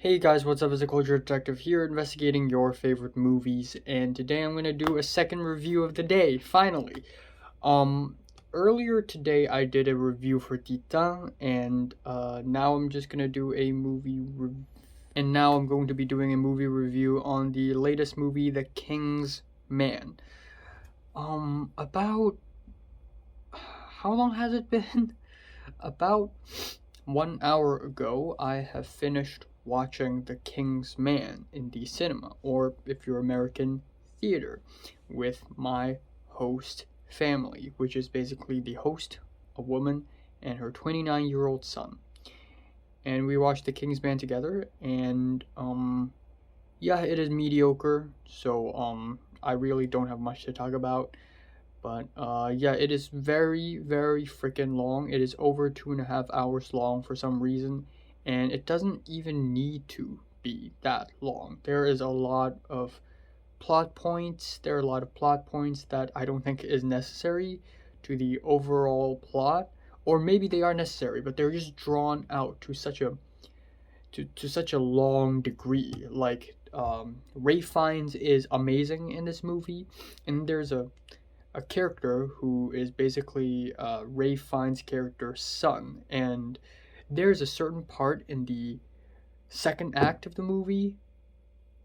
Hey guys, what's up? It's a Culture Detective here, investigating your favorite movies, and today I'm gonna do a second review of the day, finally. Um, Earlier today I did a review for Titan, and now I'm just gonna do a and now I'm going to be doing a movie review on the latest movie, The King's Man. About how long has it been? About 1 hour ago, I have finished watching The King's Man in the cinema, or if you're American, theater, with my host family, which is basically the host, a woman, and her 29-year-old son. And we watched The King's Man together, and yeah, it is mediocre, so I really don't have much to talk about. But yeah, it is very, very freaking long. It is over 2.5 hours long for some reason, and it doesn't even need to be that long. There is a lot of plot points. There are a lot of plot points that I don't think is necessary to the overall plot, or maybe they are necessary, but they're just drawn out to such a long degree. Like Ray Fiennes is amazing in this movie, and there's a character who is basically Ray Fiennes' character's son. And there's a certain part in the second act of the movie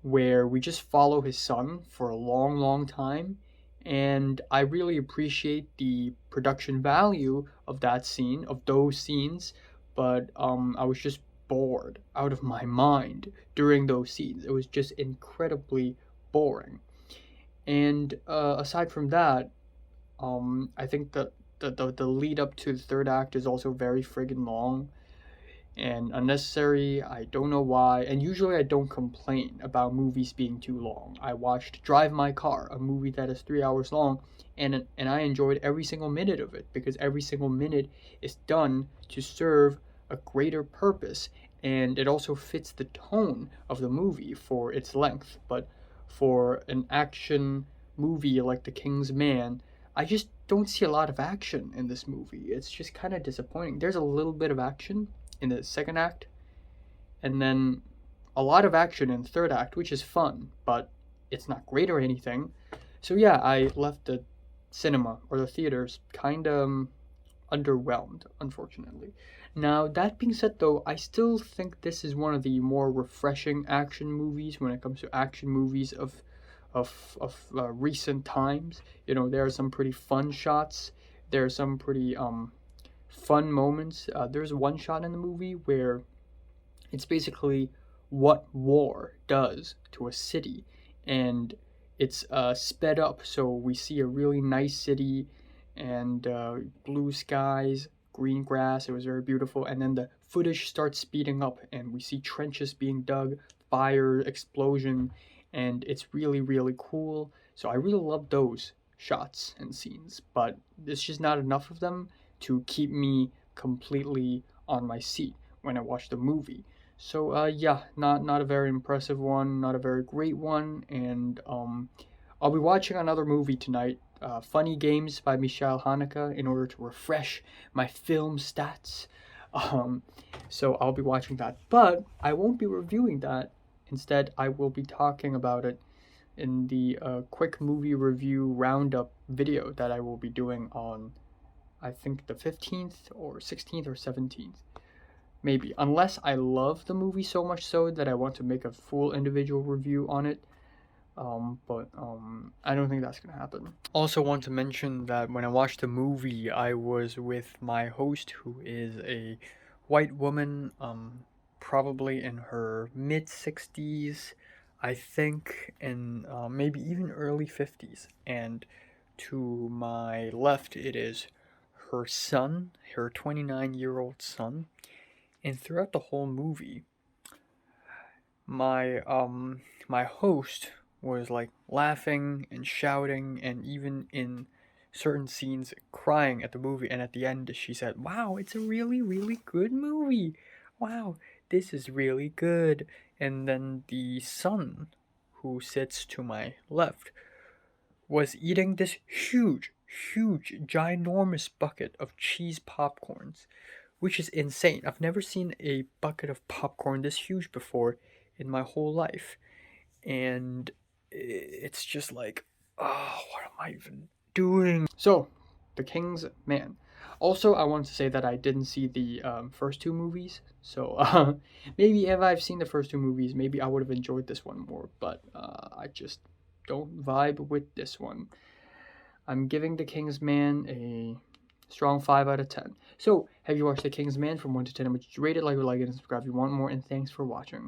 where we just follow his son for a long, long time. And I really appreciate the production value of that scene, of those scenes, but I was just bored out of my mind during those scenes. It was just incredibly boring. And aside from that, I think that the lead up to the third act is also very friggin' long and unnecessary. I don't know why. And usually I don't complain about movies being too long. I watched Drive My Car, a movie that is 3 hours long, and I enjoyed every single minute of it because every single minute is done to serve a greater purpose, and it also fits the tone of the movie for its length. But for an action movie like The King's Man, I just don't see a lot of action in this movie. It's just kind of disappointing. There's a little bit of action in the second act, and then a lot of action in the third act, which is fun, but it's not great or anything. So yeah, I left the cinema or the theaters kind of underwhelmed, unfortunately. Now, that being said, though, I still think this is one of the more refreshing action movies when it comes to action movies of recent times. You know, there are some pretty fun shots. There are some pretty fun moments. There's one shot in the movie where it's basically what war does to a city, and it's sped up, so we see a really nice city and blue skies, green grass. It was very beautiful, and then the footage starts speeding up, and we see trenches being dug, fire, explosion, and it's really, really cool. So I really love those shots and scenes, but there's just not enough of them to keep me completely on my seat when I watch the movie. So yeah, not a very impressive one, not a very great one, and I'll be watching another movie tonight, Funny Games by Michelle Haneke, in order to refresh my film stats. Um, so I'll be watching that, but I won't be reviewing that. Instead, I will be talking about it in the quick movie review roundup video that I will be doing on, I think, the 15th or 16th or 17th. Maybe, unless I love the movie so much so that I want to make a full individual review on it. But I don't think that's gonna happen. Also, want to mention that when I watched the movie, I was with my host, who is a white woman, probably in her mid 60s, I think, and maybe even early 50s. And to my left, it is her son, her 29-year-old son. And throughout the whole movie, my host was like laughing and shouting and even in certain scenes crying at the movie, and at the end she said, "Wow, it's a really, really good movie. Wow, this is really good." And then the son, who sits to my left, was eating this huge, ginormous bucket of cheese popcorns, which is insane. I've never seen a bucket of popcorn this huge before in my whole life. And it's just like, oh, what am I even doing? So, The King's Man. Also, I wanted to say that I didn't see the first two movies, so maybe if I've seen the first two movies, maybe I would have enjoyed this one more, but I just don't vibe with this one. I'm giving The King's Man a strong 5 out of 10. So, have you watched The King's Man from 1 to 10? Would you rate it, like, it, and subscribe if you want more, and thanks for watching.